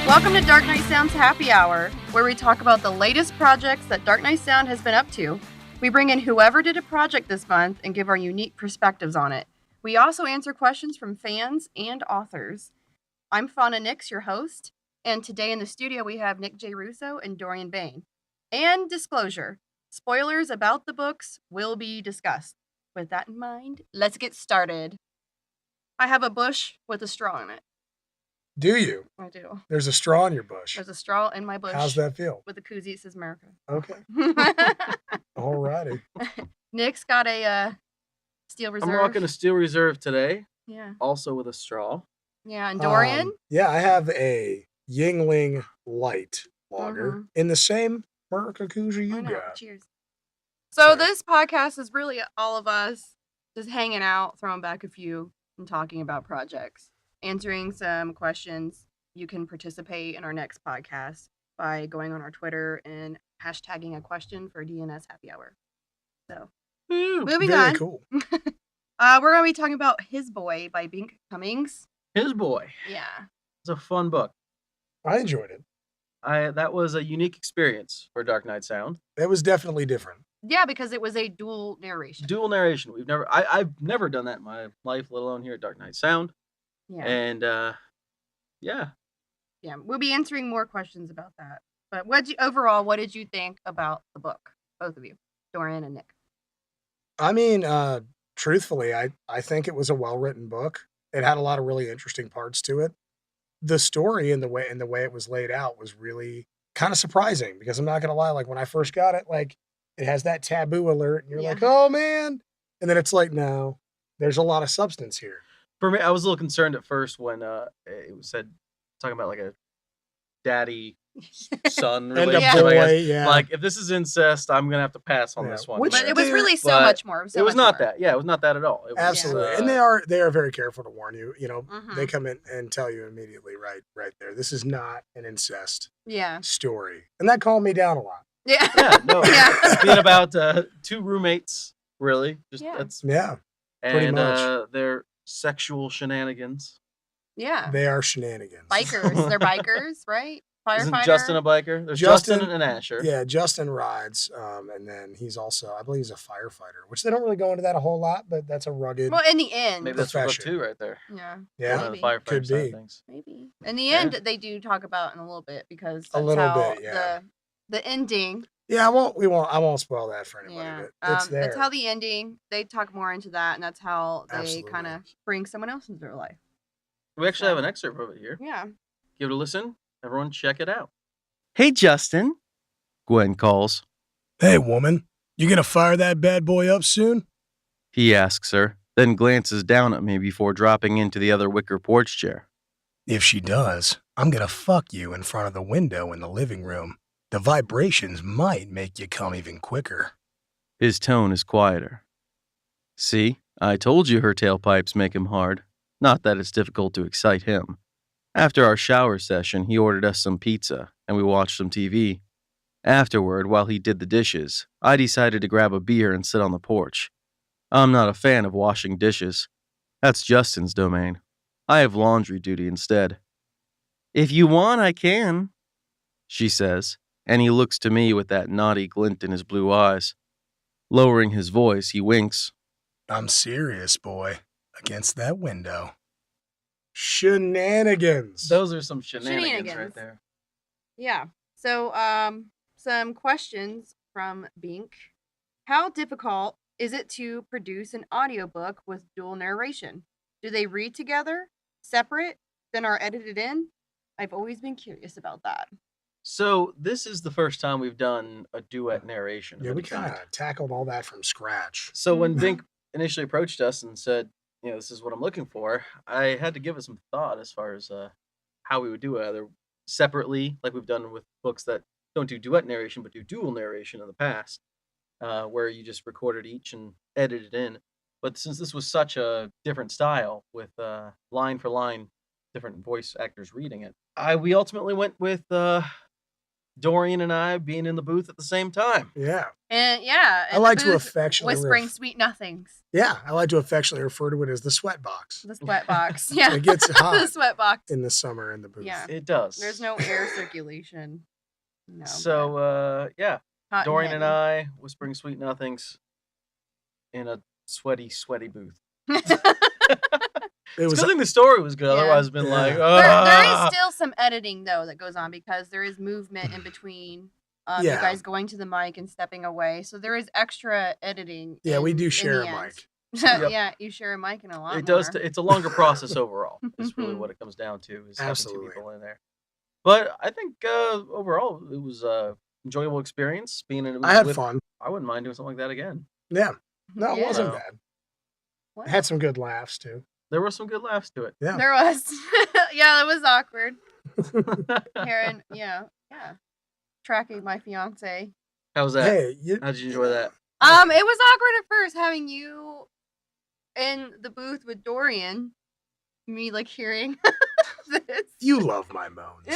Welcome to Dark Knight Sound's Happy Hour, where we talk about the latest projects that Dark Knight Sound has been up to. We bring in whoever did a project this month and give our unique perspectives on it. We also answer questions from fans and authors. I'm Fauna Nix, your host, and today in the studio we have Nick J. Russo and Dorian Bane. And disclosure, spoilers about the books will be discussed. With that in mind, let's get started. I have a bush with a straw in it. Do you? I do. There's a straw in your bush. There's a straw in my bush. How's that feel? With a koozie, it says America. Okay. Alrighty. Nick's got a Steel Reserve. I'm rocking a Steel Reserve today. Yeah. Also with a straw. Yeah, and Dorian? Yeah, I have a Yingling Light lager in the same Murkakuja you got. Cheers. So this podcast is really all of us just hanging out, throwing back a few, and talking about projects. Answering some questions. You can participate in our next podcast by going on our Twitter and hashtagging a question for DNS Happy Hour. So, moving on. Very cool. We're going to be talking about His Boy by Bink Cummings. His Boy. Yeah. It's a fun book. I enjoyed it. That was a unique experience for Dark Knight Sound. It was definitely different. Yeah, because it was a dual narration. Dual narration. I've never done that in my life, let alone here at Dark Knight Sound. Yeah. And yeah, we'll be answering more questions about that. But what did you think about the book? Both of you, Dorian and Nick. I mean, truthfully, I think it was a well-written book. It had a lot of really interesting parts to it. The story and the way it was laid out was really kind of surprising because I'm not going to lie, like when I first got it, like it has that taboo alert and you're like, "Oh man." And then it's like, "No, there's a lot of substance here." For me, I was a little concerned at first when it was talking about like a daddy son And relationship. a boy, I guess. yeah. Like if this is incest, I'm gonna have to pass on this one. But it was really so much more. It was not that. Yeah, it was not that at all. It was, absolutely, and they are very careful to warn you. You know, they come in and tell you immediately, right there. This is not an incest story, and that calmed me down a lot. Yeah, It's being about two roommates, really. That's pretty much. They're sexual shenanigans. Yeah. They are shenanigans. Bikers. They're bikers, right? Firefighter. Isn't Justin a biker? There's Justin and Asher. Yeah, Justin rides. And then he's also, I believe he's a firefighter, which they don't really go into that a whole lot, but that's a rugged. Well, in the end. Maybe that's book two right there. Yeah. Yeah. The firefighter could side be. of things. Maybe. In the end, they do talk about in a little bit because that's a little how bit, yeah. The ending. Yeah, I won't spoil that for anybody. Yeah. But it's there. That's how the ending, they talk more into that, and that's how they kind of bring someone else into their life. We actually have an excerpt of it here. Yeah. Give it a listen. Everyone check it out. Hey, Justin. Gwen calls. Hey, woman. You gonna fire that bad boy up soon? He asks her, then glances down at me before dropping into the other wicker porch chair. If she does, I'm gonna fuck you in front of the window in the living room. The vibrations might make you come even quicker. His tone is quieter. See, I told you her tailpipes make him hard. Not that it's difficult to excite him. After our shower session, he ordered us some pizza, and we watched some TV. Afterward, while he did the dishes, I decided to grab a beer and sit on the porch. I'm not a fan of washing dishes. That's Justin's domain. I have laundry duty instead. If you want, I can, she says, and he looks to me with that naughty glint in his blue eyes. Lowering his voice, he winks. I'm serious, boy. Against that window. Shenanigans. Those are some shenanigans right there. Yeah. So, some questions from Bink. How difficult is it to produce an audiobook with dual narration? Do they read together, separate, then are edited in? I've always been curious about that. So this is the first time we've done a duet narration. Yeah, we kind of tackled all that from scratch. So when Bink initially approached us and said, this is what I'm looking for, I had to give it some thought as far as how we would do it, either separately, like we've done with books that don't do duet narration, but do dual narration in the past, where you just recorded each and edited in. But since this was such a different style with line for line, different voice actors reading it, we ultimately went with Dorian and I being in the booth at the same time. Yeah. And I in like the to booth, affectionately whispering sweet nothings. I like to affectionately refer to it as the sweat box. The sweat box. Yeah. It gets The hot sweat box. in the summer in the booth. Yeah. It does. There's no air circulation. No. So, yeah. Hot Dorian and heavy. I whispering sweet nothings in a sweaty booth. It It's was a good thing the story was good. Yeah. Otherwise, it's been Yeah. like, There is "Ah." still some editing though that goes on because there is movement in between you Yeah. guys going to the mic and stepping away. So there is extra editing. Yeah, we do in share the a end. mic. Yep. Yeah, you share a mic and a lot It does. more. It's a longer process overall. Is really what it comes down to. Is having two Absolutely. people in there. But I think overall it was a enjoyable experience being in. I had with, fun. I wouldn't mind doing something like that again. Yeah. No, it Yeah. wasn't So- bad. What? It had some good laughs too. There were some good laughs to it. Yeah. There was. Yeah, it was awkward. Karen, yeah. Tracking my fiance. How was that? Hey, How did you enjoy that? It was awkward at first having you in the booth with Dorian. Me like hearing this. you love my moans.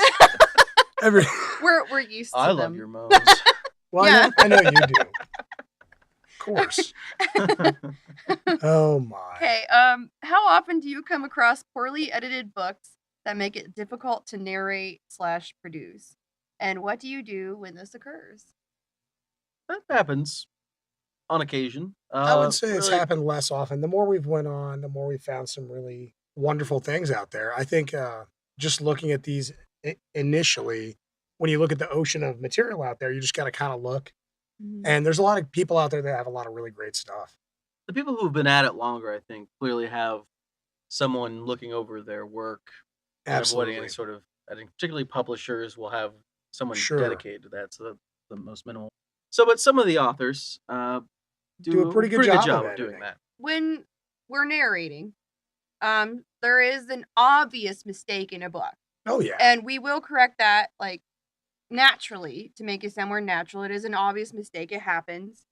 Every We're used to I them. love your moans. well, Yeah. I know you do. Of course. Oh my. Okay, how often do you come across poorly edited books that make it difficult to narrate/produce? And what do you do when this occurs? That happens on occasion. I would say it's really- happened less often. The more we've went on, the more we found some really wonderful things out there. I think just looking at these initially, when you look at the ocean of material out there, you just got to kind of look. And there's a lot of people out there that have a lot of really great stuff. The people who've been at it longer, I think, clearly have someone looking over their work and avoiding Absolutely. any sort of. I think particularly publishers will have someone Sure. dedicated to that, so that's the most minimal. So, but some of the authors Do a pretty good job of of doing editing. that. When we're narrating, there is an obvious mistake in a book. Oh yeah. And we will correct that like naturally to make it sound more natural. It is an obvious mistake. It happens.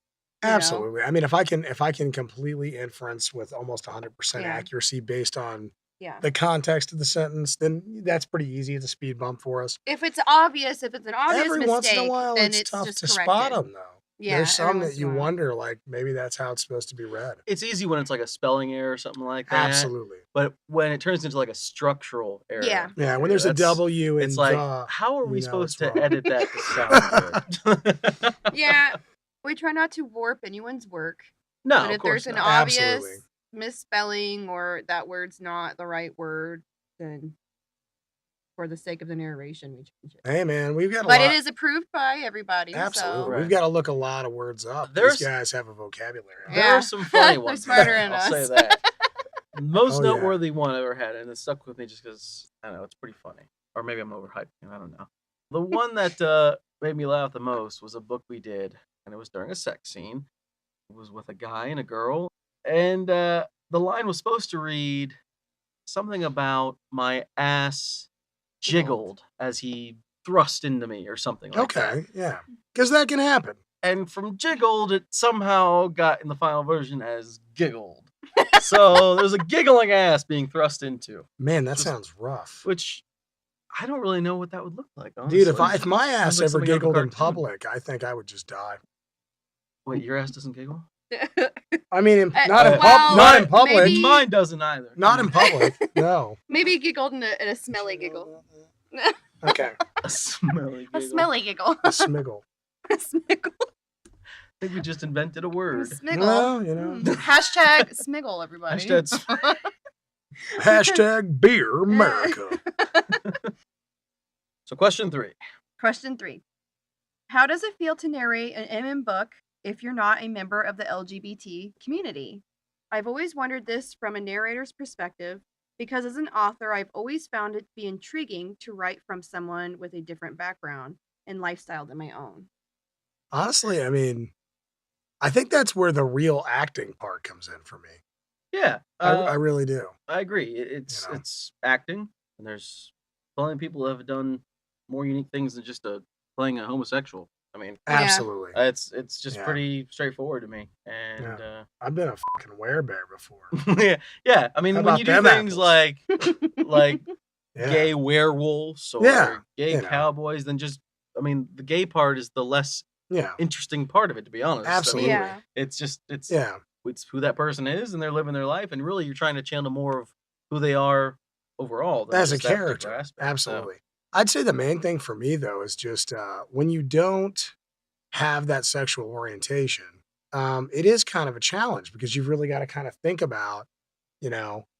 you know? Absolutely. I mean, if I can completely inference with almost 100% Yeah. accuracy based on Yeah. the context of the sentence, then that's pretty easy. It's a speed bump for us. If it's obvious, if it's an obvious Every mistake, once in a while, then it's tough just to corrected. spot them, though. Yeah, There's every some once that in you a while. wonder, like maybe that's how it's supposed to be read. It's easy when it's like a spelling error or something like that. Absolutely. But when it turns into like a structural error, Yeah. Yeah, when there's a that's- W in it's like, the, how are we you know supposed it's to wrong. edit that to sound good? Yeah, we try not to warp anyone's work. No, but of if course there's an not. obvious Absolutely. misspelling or that word's not the right word, then for the sake of the narration, we change it. hey man, we've got a But lot. it is approved by everybody. Absolutely. So. Right. We've got to look a lot of words up. There's- These guys have a vocabulary. There Yeah. are some funny They're ones. smarter than I'll say us. that. Most Oh, yeah. noteworthy one I ever had, and it stuck with me just because I don't know it's pretty funny, or maybe I'm overhyping it. I don't know. The one that made me laugh the most was a book we did, and it was during a sex scene. It was with a guy and a girl, and the line was supposed to read something about my ass jiggled as he thrust into me, or something like that. Okay, yeah. Because that can happen. And from jiggled, it somehow got in the final version as giggled. So there's a giggling ass being thrust into, Man, that Just- sounds rough. which I don't really know what that would look like. Honestly. Dude, if my ass Sounds like ever something out of a giggled in cartoon. public, I think I would just die. Wait, your ass doesn't giggle? I mean, Uh, not in well, not in public. maybe- Mine doesn't either. Not in public. No. Maybe giggled in a smelly giggle. Okay. A smelly giggle. A smelly giggle. A smiggle. A smiggle. I think we just invented a word. Smiggle. Well, you know. Hashtag smiggle, everybody. Hashtag Hashtag beer America. So question 3. Question 3. How does it feel to narrate an MM book if you're not a member of the LGBT community? I've always wondered this from a narrator's perspective because as an author, I've always found it to be intriguing to write from someone with a different background and lifestyle than my own. Honestly, I mean, I think that's where the real acting part comes in for me. Yeah, I really do. I agree. It's You know? it's acting, and there's plenty of people that have done more unique things than just playing a homosexual. I mean, Yeah. Absolutely. it's just Yeah. pretty straightforward to me. And I've been a fucking werebear before. yeah. I mean, How when about you do them things apples? like Yeah. gay werewolves or Yeah, gay you know. cowboys, then just I mean, the gay part is the less Yeah. interesting part of it, to be honest. Absolutely. I mean, Yeah. it's Yeah. it's who that person is, and they're living their life, and really you're trying to channel more of who they are overall than As a just that particular character. aspect. So, Absolutely. I'd say the main thing for me though is just when you don't have that sexual orientation, it is kind of a challenge because you've really got to kind of think about,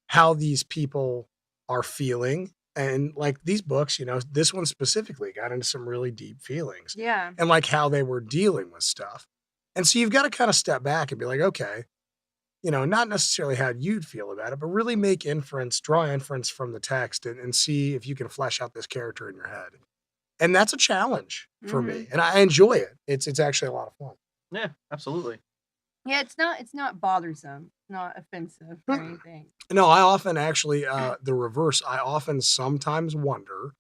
how these people are feeling. And like these books, this one specifically got into some really deep feelings Yeah. and like how they were dealing with stuff. And so you've got to kind of step back and be like, okay, not necessarily how you'd feel about it, but really draw inference from the text and see if you can flesh out this character in your head. And that's a challenge for me. And I enjoy it. It's actually a lot of fun. yeah, absolutely. Yeah, it's not bothersome, not offensive or anything. No, I often actually, the reverse, I often sometimes wonder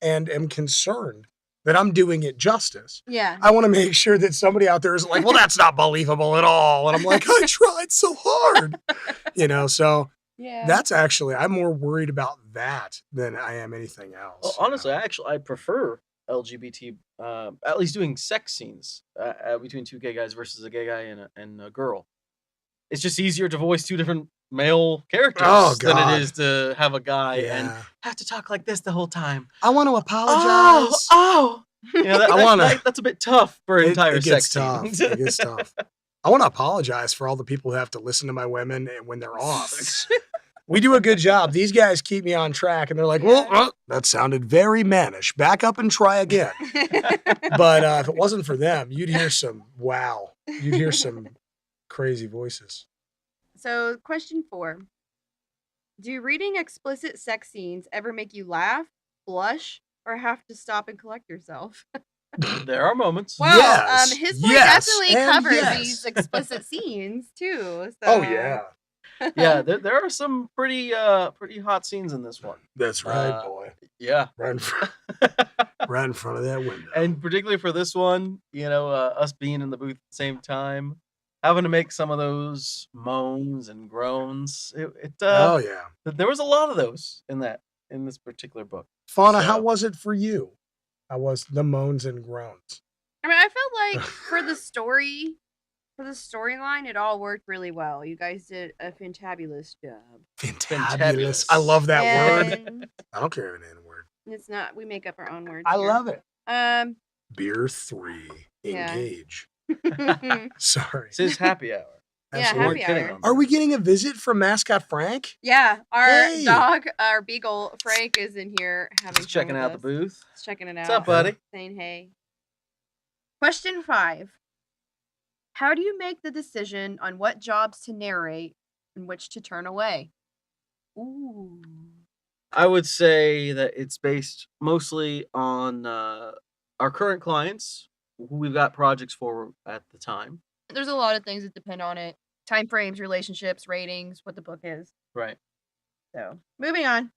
and am concerned that I'm doing it justice. Yeah. I want to make sure that somebody out there is like, well, that's not believable at all. And I'm like, I tried so hard, so Yeah. that's actually, I'm more worried about that than I am anything else. Well, honestly, I prefer LGBT, at least doing sex scenes between two gay guys versus a gay guy and a girl. It's just easier to voice two different male characters than it is to have a guy and have to talk like this the whole time. I want to apologize. That's a bit tough for an entire it gets sex tough. scene. It gets tough. I want to apologize for all the people who have to listen to my women when they're off. We do a good job. These guys keep me on track, and they're like, well, that sounded very mannish. Back up and try again. But if it wasn't for them, you'd hear some crazy voices. So, question 4. Do reading explicit sex scenes ever make you laugh, blush, or have to stop and collect yourself? There are moments. Well, Yes, his book yes, definitely and covers yes. these explicit scenes too. So. Oh, yeah. Yeah, there are some pretty hot scenes in this one. That's right, boy. Yeah. Right in front of that window. And particularly for this one, us being in the booth at the same time, having to make some of those moans and groans. Oh, yeah. There was a lot of those in this particular book. Fauna, how was it for you? How was the moans and groans? I mean, I felt like for the storyline, it all worked really well. You guys did a fantabulous job. Fantabulous. I love that word. And I don't care if it ain't a word. it's not. We make up our own words. I here. love it. Beer 3. Yeah. Engage. Sorry. It's his happy hour. Yeah, Absolutely. happy hour. Are we getting a visit from mascot Frank? Yeah, our Hey. dog, our beagle Frank, is in here having Just checking fun out with the us. booth. He's checking it out. What's up, buddy? Saying hey. Question 5. How do you make the decision on what jobs to narrate and which to turn away? Ooh. I would say that it's based mostly on our current clients, who we've got projects for at the time. There's a lot of things that depend on it. Time frames, relationships, ratings, what the book is. Right. So, moving on.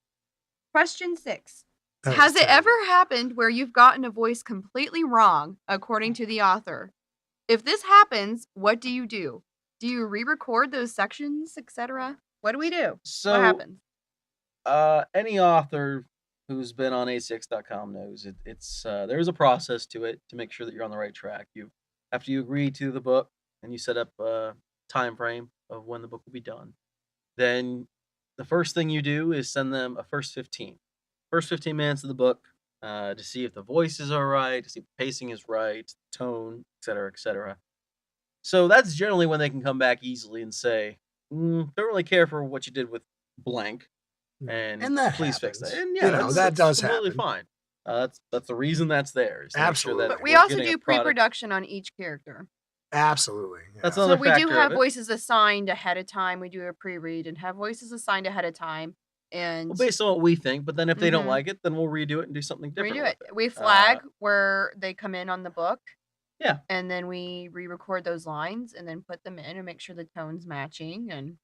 Question 6. That Has was it terrible. ever happened where you've gotten a voice completely wrong, according to the author? If this happens, what do you do? Do you re-record those sections, etc.? What do we do? So, What happens? any author who's been on acx.com knows it's there's a process to it to make sure that you're on the right track. After you agree to the book and you set up a time frame of when the book will be done, then the first thing you do is send them a first 15 minutes of the book to see if the voices are right, to see if the pacing is right, tone, etc., etc. So that's generally when they can come back easily and say, don't really care for what you did with blank, and that please fix happens. that. And that that's does completely happen. fine. That's the reason that's there. Is to make sure Absolutely. that But we we're also getting do a product. pre-production on each character. Absolutely. Yeah. That's So another we do factor have of it. voices assigned ahead of time. We do a pre-read and have voices assigned ahead of time. And Well, based on what we think, but then if they don't Mhm. like it, then we'll redo it and do something different. redo with it. it. We flag where they come in on the book. Yeah. And then we re-record those lines and then put them in and make sure the tone's matching. And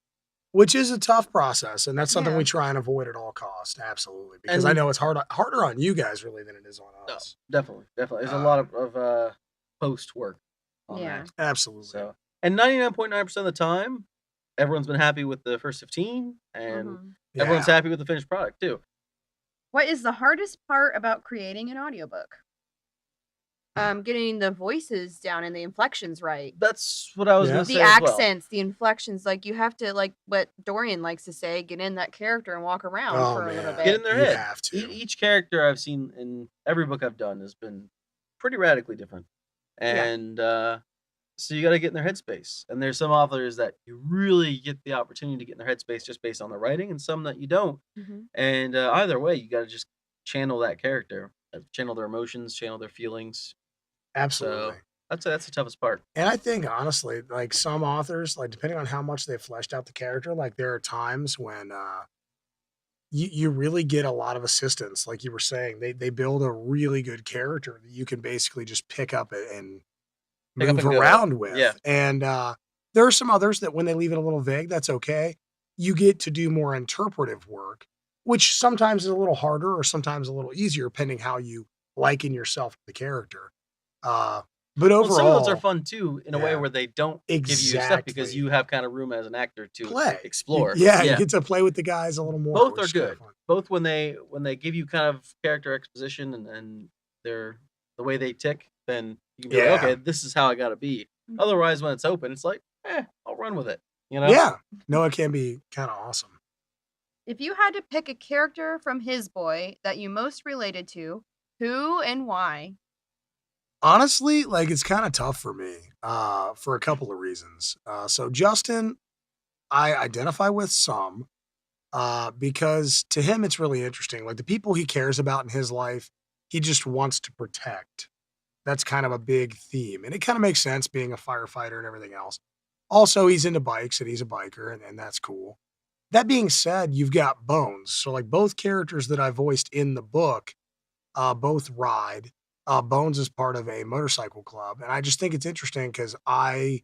Which is a tough process, and that's something Yeah. we try and avoid at all costs. Absolutely, because I And- know it's harder on you guys really than it is on No, us. definitely. There's a lot of post work on Yeah. that. Absolutely. So, and 99.9% of the time, everyone's been happy with the first 15, and Mhm. everyone's happy with the finished product too. What is the hardest part about creating an audiobook? getting the voices down and the inflections right. That's what I was Yeah. going to The say as well. accents, the inflections, like you have to, like what Dorian likes to say, get in that character and walk around Oh, for a little man. bit. Get in their You head. have to. Each character I've seen in every book I've done has been pretty radically different. And so you got to get in their headspace. And there's some authors that you really get the opportunity to get in their headspace just based on the writing, and some that you don't. Mm-hmm. And either way, you got to just channel that character, channel their emotions, channel their feelings. Absolutely. So I'd say that's the toughest part. And I think, honestly, like some authors, like depending on how much they've fleshed out the character, like there are times when you really get a lot of assistance. Like you were saying, they build a really good character that you can basically just pick up and Pick up move and go. around with. Yeah. And there are some others that when they leave it a little vague, that's okay. You get to do more interpretive work, which sometimes is a little harder or sometimes a little easier, depending how you liken yourself to the character. But Well, overall, some of those are fun too, in a way yeah. where they don't give you stuff because Exactly. you have kind of room as an actor to Play. explore. You get to play with the guys a little more. Both which are is kinda good. fun. Both when they give you kind of character exposition and the way they tick, then you can be like, Yeah. okay, this is how I got to be. Otherwise, when it's open, it's like, I'll run with it. You know? Yeah. No, it can be kind of awesome. If you had to pick a character from His Boy that you most related to, who and why? Honestly, like it's kind of tough for me for a couple of reasons. So Justin, I identify with some because to him it's really interesting. Like the people he cares about in his life, he just wants to protect. That's kind of a big theme, and it kind of makes sense being a firefighter and everything else. Also, he's into bikes and he's a biker, and that's cool. That being said, you've got Bones. So like both characters that I voiced in the book, both ride. Bones is part of a motorcycle club, and I just think it's interesting because I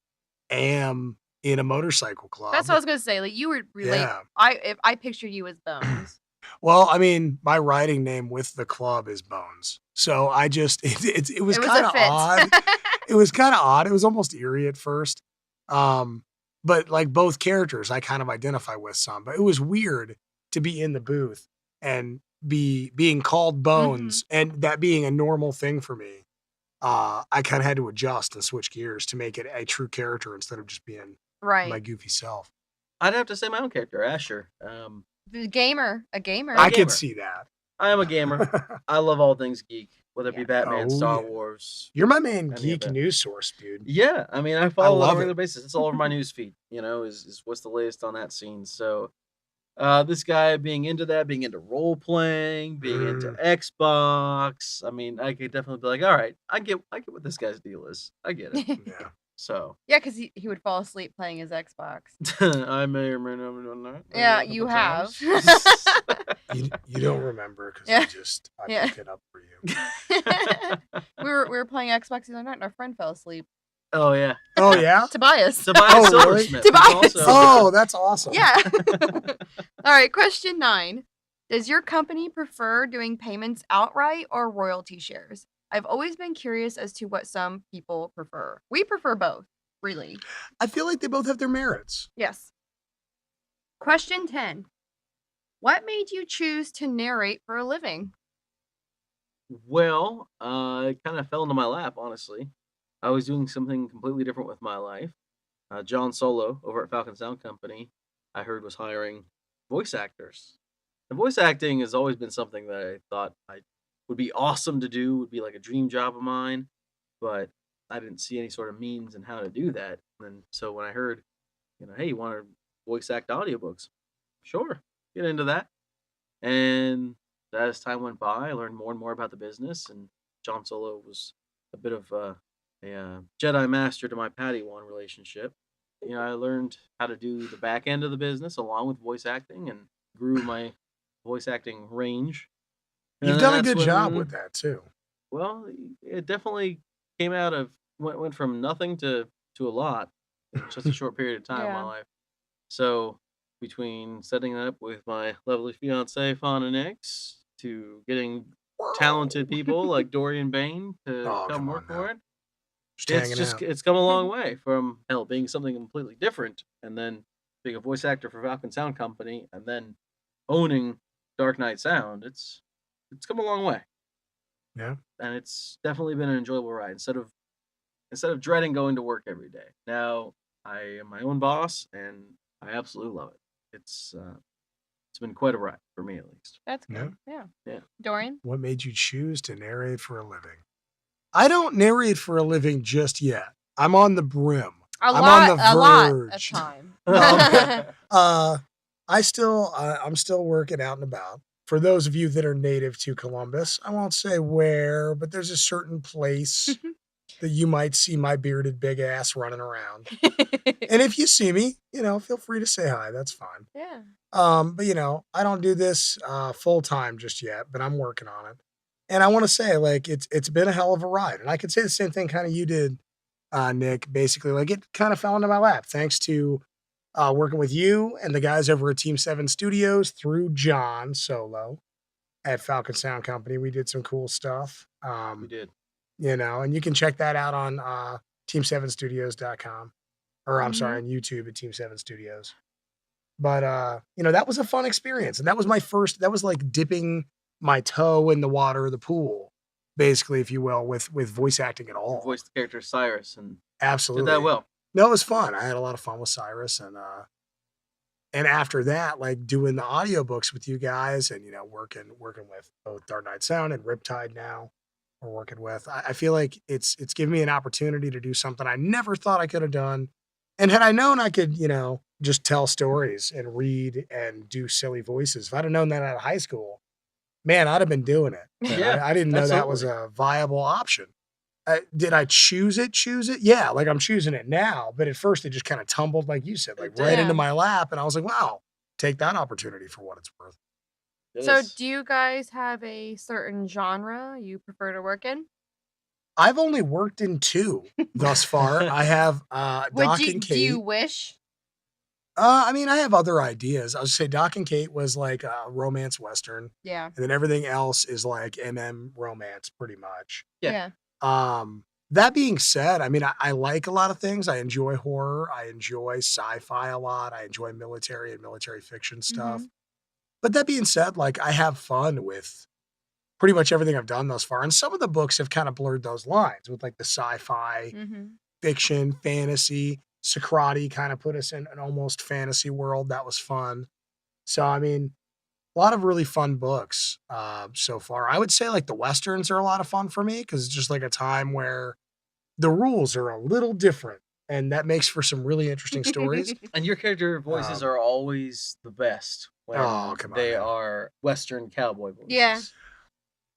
am in a motorcycle club. That's what I was gonna say. Like you would relate. Yeah. If I pictured you as Bones. Well, I mean, my riding name with the club is Bones, so I just it was kind of odd. It was kind of odd. It was almost eerie at first, but like both characters, I kind of identify with some. But it was weird to be in the booth and being called Bones, and that being a normal thing for me. I kind of had to adjust and switch gears to make it a true character instead of just being my goofy self. I'd have to say my own character, Asher. A gamer. I could see that. I am a gamer. I love all things geek, whether it be Batman, Star Wars. You're my main geek news source, dude. Yeah, I mean, I follow it on a regular basis. It's all over my news feed. You know, is what's the latest on that scene. So, this guy being into that, being into role playing, being into Xbox. I mean, I could definitely be like, all right, I get what this guy's deal is. I get it. Yeah. So yeah, because he would fall asleep playing his Xbox. I may or may not have done that. Yeah, you have. You don't remember because I picked it up for you. we were playing Xbox the other night and our friend fell asleep. Oh yeah. Oh yeah. Tobias. Oh, really? Tobias. Oh, that's awesome. Yeah. All right. Question 9. Does your company prefer doing payments outright or royalty shares? I've always been curious as to what some people prefer. We prefer both, really. I feel like they both have their merits. Yes. Question 10. What made you choose to narrate for a living? Well, it kind of fell into my lap, honestly. I was doing something completely different with my life. John Solo over at Falcon Sound Company, I heard was hiring voice actors. And voice acting has always been something that I thought would be awesome to do, would be like a dream job of mine, but I didn't see any sort of means in how to do that. And so when I heard, hey, you want to voice act audiobooks? Sure, get into that. And as time went by, I learned more and more about the business, and John Solo was a bit of a Jedi master to my Padawan relationship. I learned how to do the back end of the business along with voice acting and grew my voice acting range. You've done a good job with that too. Well, it definitely came out of went from nothing to a lot in just a short period of time in my life. So between setting up with my lovely fiance Fauna next to getting talented people like Dorian Bane to come work for it, it's come a long way from being something completely different and then being a voice actor for Falcon Sound Company and then owning Dark Knight Sound. It's come a long way. Yeah. And it's definitely been an enjoyable ride. Instead of dreading going to work every day. Now I am my own boss, and I absolutely love it. It's been quite a ride for me, at least. That's Yeah. good. Yeah. Yeah. Dorian? What made you choose to narrate for a living? I don't narrate for a living just yet. I'm on the brim. I'm on the A lot of verge. time. I'm still working out and about. For those of you that are native to Columbus, I won't say where, but there's a certain place that you might see my bearded big ass running around. And if you see me, feel free to say hi. That's fine. Yeah. But I don't do this full time just yet, but I'm working on it. And I want to say, like, it's been a hell of a ride. And I could say the same thing kind of you did, Nick. Basically, like, it kind of fell into my lap thanks to working with you and the guys over at Team 7 Studios through John Solo at Falcon Sound Company. We did some cool stuff. We did. And you can check that out on team7studios.com. Or I'm sorry, Mhm. on YouTube at Team 7 Studios. But that was a fun experience. And that was that was like dipping my toe in the water of the pool, basically, if you will, with voice acting at You all. voiced the character Cyrus and Absolutely. did that well. No, it was fun. I had a lot of fun with Cyrus, and after that, like doing the audiobooks with you guys and working with both Dark Knight Sound and Riptide now we're working with. I feel like it's given me an opportunity to do something I never thought I could have done. And had I known I could, just tell stories and read and do silly voices, if I'd have known that out of high school, man, I'd have been doing it. But Yeah, I didn't know that was a viable option. Did I choose it? Yeah, like I'm choosing it now. But at first, it just kind of tumbled, like you said, like right Yeah. into my lap. And I was like, wow, take that opportunity for what it's worth. It So, is. do you guys have a certain genre you prefer to work in? I've only worked in 2 thus far. I have Doc and Kate. Do you wish? I mean, I have other ideas. I would say Doc and Kate was like a romance western, Yeah. and then everything else is like romance, pretty much. Yeah. That being said, I mean, I like a lot of things. I enjoy horror. I enjoy sci-fi a lot. I enjoy military and military fiction stuff. But that being said, like I have fun with pretty much everything I've done thus far. And some of the books have kind of blurred those lines with like the sci-fi, fiction, fantasy. Socrati kind of put us in an almost fantasy world. That was fun. So, I mean, a lot of really fun books so far. I would say like the Westerns are a lot of fun for me because it's just like a time where the rules are a little different. And that makes for some really interesting stories. And your character voices are always the best when they are Western cowboy voices. Yeah.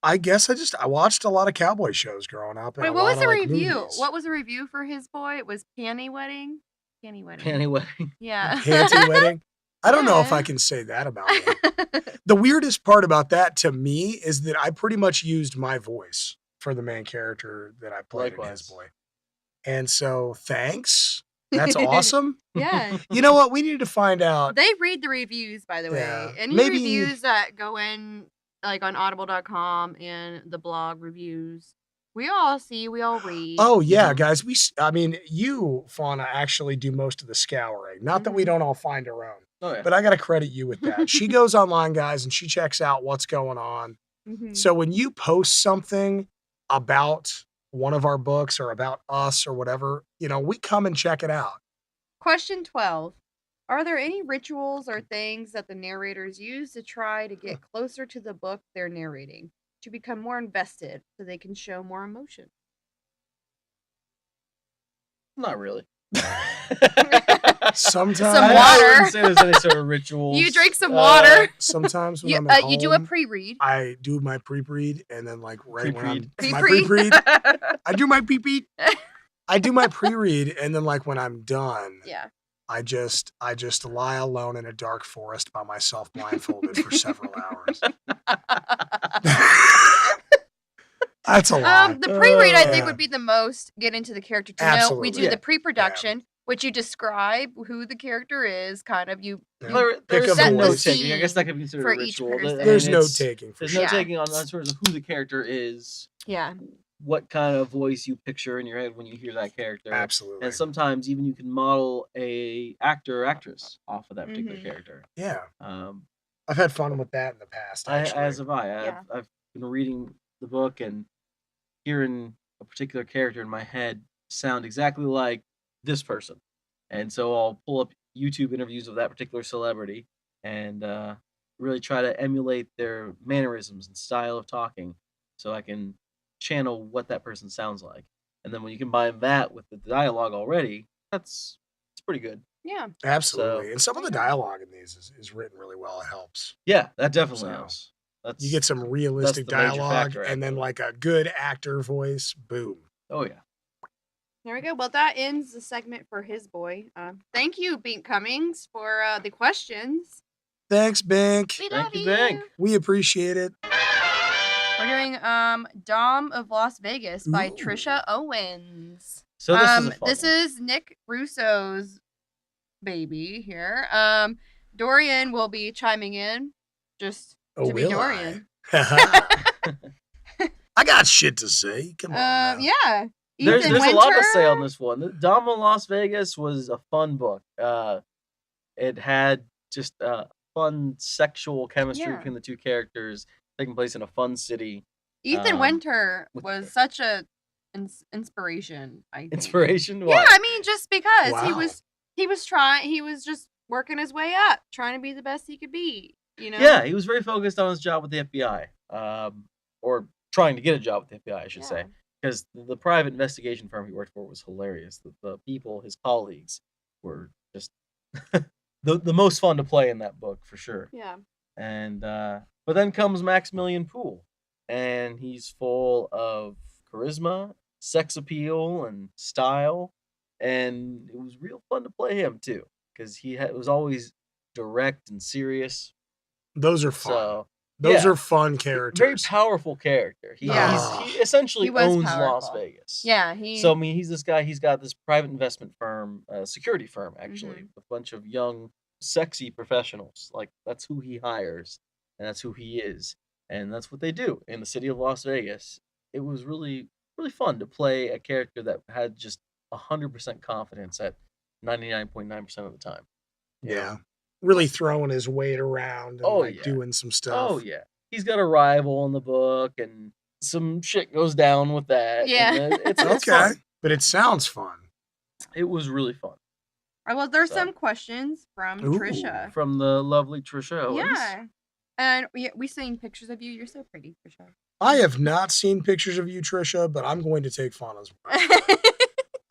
I guess I watched a lot of cowboy shows growing up. Wait, what was the review? What was the review for his boy? It was Panty Wedding? Panty Wedding. Panty Wedding. Yeah. Panty Wedding? I don't know if I can say that about it. The weirdest part about that to me is that I pretty much used my voice for the main character that I played in his boy. And so thanks. That's awesome. Yeah. You know what? We need to find out. They read the reviews, by the way. Any reviews that go in like on audible.com and the blog reviews, we all see, we all read. Oh yeah, guys. You, Fauna, actually do most of the scouring. Not that we don't all find our own. Oh, yeah. But I got to credit you with that. She goes online, guys, and she checks out what's going on. So when you post something about one of our books or about us or whatever, we come and check it out. Question 12. Are there any rituals or things that the narrators use to try to get closer to the book they're narrating, to become more invested so they can show more emotion? Not really. Sometimes. Some water. I wouldn't say there's any sort of rituals. You drink some water. Sometimes when I'm at home, you do a pre-read. I do my pre-read, and then like right when I'm my Pre-read. pre-read, I do my pre-read. I do my pre-read, and then like when I'm done, Yeah. I just lie alone in a dark forest by myself, blindfolded for several hours. That's a lot. The pre-read, I think, would be the most get into the character to know. We do Absolutely. the pre-production, which you describe who the character is, kind of you. There's Set no the note taking. I scene guess that could be considered for a each ritual. person. There's note taking. There's no taking on terms of who the character is. Yeah. What kind of voice you picture in your head when you hear that character. Absolutely. And sometimes even you can model a actor or actress off of that particular character. Yeah. I've had fun with that in the past. Actually. As have I. I've been reading the book and hearing a particular character in my head sound exactly like this person. And so I'll pull up YouTube interviews of that particular celebrity and really try to emulate their mannerisms and style of talking so I can channel what that person sounds like. And then when you combine that with the dialogue already, it's pretty good. Yeah. Absolutely. So- And some of the dialogue in these is written really well. It helps. Yeah, that definitely So, helps. You get some realistic the major dialogue factor, and then actually. like a good actor voice. Boom. Oh yeah. There we go. Well, that ends the segment for his boy. Thank you, Bink Cummings, for the questions. Thanks, Bink. We Thank love you, you. Bink. We appreciate it. We're doing Dom of Las Vegas by Ooh. Trisha Owens. So this is a fun This one. is Nick Russo's baby here. Dorian will be chiming in just Oh, to be will Dorian. I got shit to say. Come on. now. Yeah. There's Ethan a lot to Winter. say on this one. Dom of Las Vegas was a fun book. It had just fun sexual chemistry Yeah. between the two characters taking place in a fun city. Ethan Winter with- was such a inspiration. I think. Inspiration? Yeah, Why? I mean, just because Wow. he was just working his way up, trying to be the best he could be. You know. Yeah, he was very focused on his job with the FBI, or trying to get a job with the FBI, I should Yeah. say, because the private investigation firm he worked for was hilarious. The people, his colleagues, were just the most fun to play in that book for sure. Yeah. And but then comes Maximilian Poole, and he's full of charisma, sex appeal, and style, and it was real fun to play him too, because was always direct and serious. Those are fun. So Those yeah, are fun characters. very powerful character. Yeah. He essentially He was owns Las powerful. Vegas. Yeah. So I mean, he's this guy. He's got this private investment firm, security firm, actually, Mhm. with a bunch of young, sexy professionals. Like that's who he hires, and that's who he is, and that's what they do in the city of Las Vegas. It was really, really fun to play a character that had just 100% confidence at 99.9% of the time. You know? Yeah. Really throwing his weight around and Oh, like yeah. doing some stuff. Oh yeah, he's got a rival in the book, and some shit goes down with that. Yeah. and it's Okay. fun. But it sounds fun. It was really fun. Well, there's So. some questions from Ooh. Trisha. From the lovely Trisha Owens. Yeah. And we seen pictures of you. You're so pretty, Trisha. I have not seen pictures of you, Trisha, but I'm going to take Fauna's word.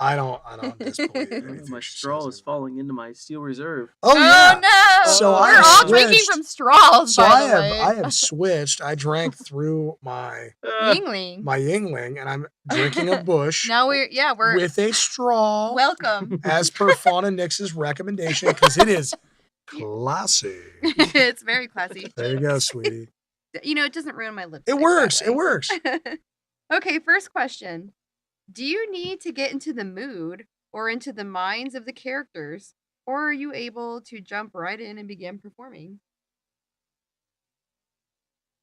I don't disbelieve anything. My she straw says is falling into my steel reserve. Oh yeah. no! So We're I all drinking switched. from straws. So by I the have way. I have switched. I drank through my Yingling. Yingling, and I'm drinking a Bush Now we're with a straw, welcome. as per Fauna Nix's recommendation, because it is classy. It's very classy. There you go, sweetie. You know, it doesn't ruin my lips. It works. It works. Okay, first question. Do you need to get into the mood or into the minds of the characters, or are you able to jump right in and begin performing?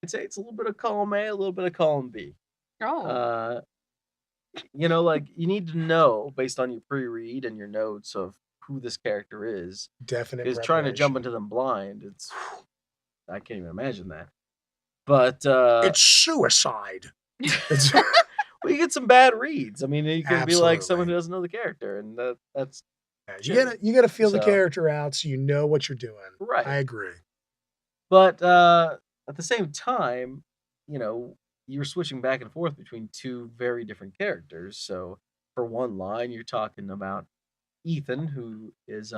I'd say it's a little bit of column A, a little bit of column B. Oh. You know, like you need to know based on your pre-read and your notes of who this character is. Definite. Because trying to jump preparation. into them blind, I can't even imagine that. But It's suicide. It's, well, you get some bad reads. I mean, you could be like Absolutely. someone who doesn't know the character, and that's you gotta feel the So- character out so you know what you're doing. right. I agree. But at the same time, you know, you're switching back and forth between two very different characters. So for one line, you're talking about Ethan, who is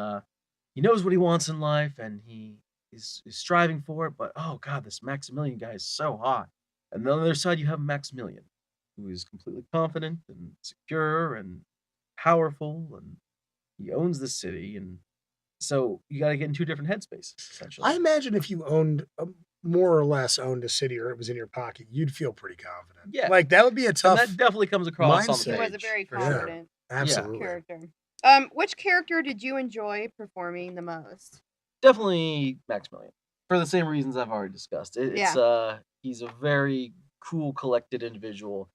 he knows what he wants in life and he is striving for it, but oh god, this Maximilian guy is so hot. And on the other side, you have Maximilian, who is completely confident and secure and powerful, and he owns the city. And so you got to get in two different headspaces, essentially. I imagine if you owned more or less owned a city or it was in your pocket, you'd feel pretty confident. Yeah. Like that would be a and tough. that definitely comes across on the He mindset. was a page. very for sure. confident Absolutely. character. Which character did you enjoy performing the most? Definitely Maximilian, for the same reasons I've already discussed. It's he's a very cool, collected individual,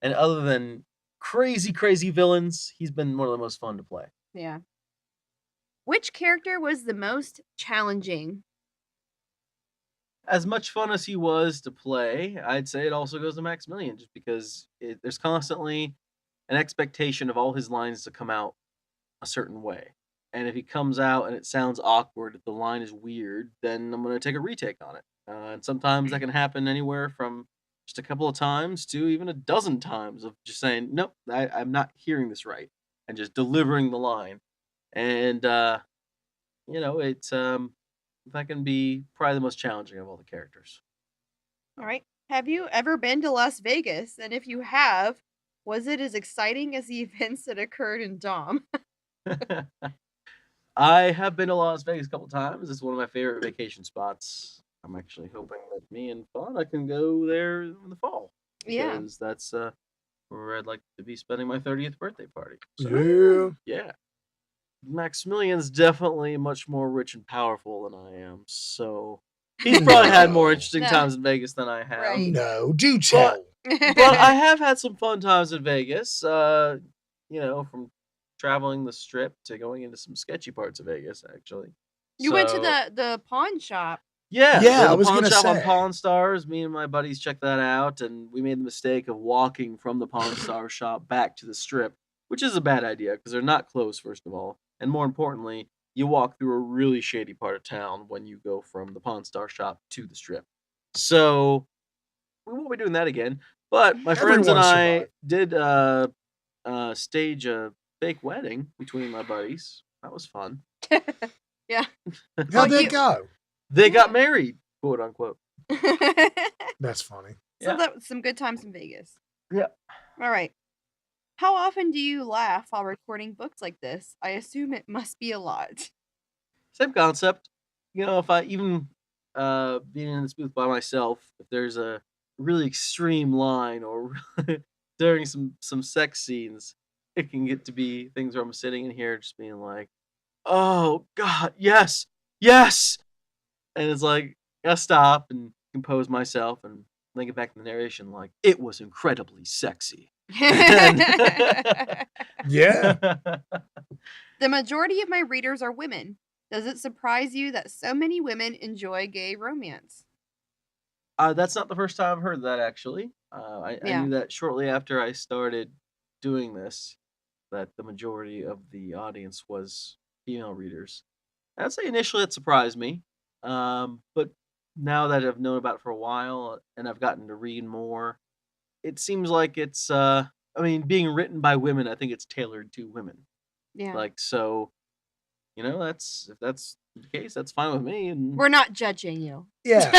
and other than crazy villains, he's been one of the most fun to play. Yeah. Which character was the most challenging? as much fun as he was to play, I'd say it also goes to Maximilian, just because there's constantly an expectation of all his lines to come out a certain way. And if he comes out and it sounds awkward, if the line is weird, then I'm going to take a retake on it. And sometimes that can happen anywhere from just a couple of times to even a dozen times of just saying, nope, I'm not hearing this right, and just delivering the line. And, it's that can be probably the most challenging of all the characters. All right. Have you ever been to Las Vegas? And if you have, was it as exciting as the events that occurred in Dom? I have been to Las Vegas a couple times. It's one of my favorite vacation spots. I'm actually hoping that me and Fauna can go there in the fall. Yeah. Because that's where I'd like to be spending my 30th birthday party. Yeah. Maximilian's definitely much more rich and powerful than I am, so he's probably had more interesting times in Vegas than I have. Right. No, do tell. But I have had some fun times in Vegas. From traveling the Strip to going into some sketchy parts of Vegas, actually. You went to the pawn shop. Yeah, Yeah, I the was pawn gonna shop on say. Pawn Stars. Me and my buddies checked that out, and we made the mistake of walking from the Pawn Star shop back to the Strip, which is a bad idea because they're not close, first of all. And more importantly, you walk through a really shady part of town when you go from the Pawn Star shop to the Strip. So we won't be doing that again. But my friends and I did stage a fake wedding between my buddies. That was fun. Yeah. How'd they go? They got married, quote unquote. That's funny. So that was some good times in Vegas. Yeah. All right. How often do you laugh while recording books like this? I assume it must be a lot. Same concept. If I even being in this booth by myself, if there's a really extreme line or during some sex scenes, it can get to be things where I'm sitting in here just being like, oh God, yes, and it's like I gotta stop and compose myself and then get back to the narration like it was incredibly sexy. Yeah. The majority of my readers are women. Does it surprise you that so many women enjoy gay romance? That's not the first time I've heard that, actually. I knew that shortly after I started doing this, that the majority of the audience was female readers. I'd say initially it surprised me, but now that I've known about it for a while and I've gotten to read more, it seems like it's, being written by women, I think it's tailored to women. Yeah. Like, so, if that's the case, that's fine with me. And we're not judging you. Yeah.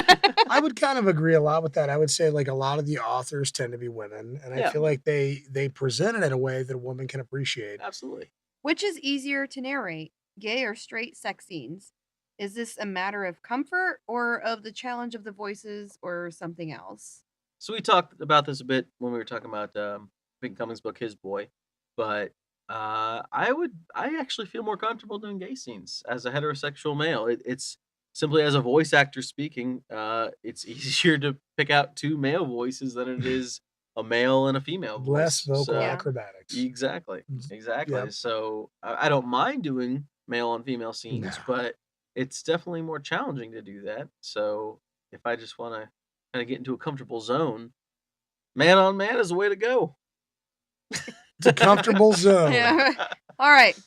I would kind of agree a lot with that. I would say like a lot of the authors tend to be women, and I feel like they present it in a way that a woman can appreciate. Absolutely. Which is easier to narrate, gay or straight sex scenes? Is this a matter of comfort or of the challenge of the voices or something else? So we talked about this a bit when we were talking about Pink Cummings' book, His Boy, but I actually feel more comfortable doing gay scenes as a heterosexual male. It's simply as a voice actor speaking, it's easier to pick out two male voices than it is a male and a female voice. Less vocal acrobatics. Exactly. Yep. So I don't mind doing male and female scenes, but it's definitely more challenging to do that. So if I just want to kind of get into a comfortable zone, man on man is the way to go. It's a comfortable zone. Yeah. All right.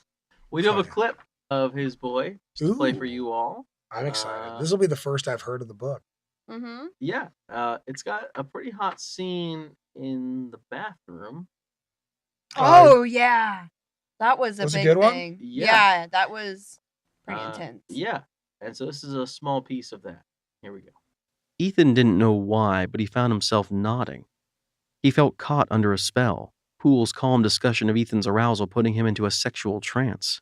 We do have a clip of His Boy to play for you all. I'm excited. This will be the first I've heard of the book. Mm-hmm. Yeah. It's got a pretty hot scene in the bathroom. Oh, yeah. That was a big good thing. One? Yeah, that was pretty intense. Yeah. And so this is a small piece of that. Here we go. Ethan didn't know why, but he found himself nodding. He felt caught under a spell, Poole's calm discussion of Ethan's arousal putting him into a sexual trance.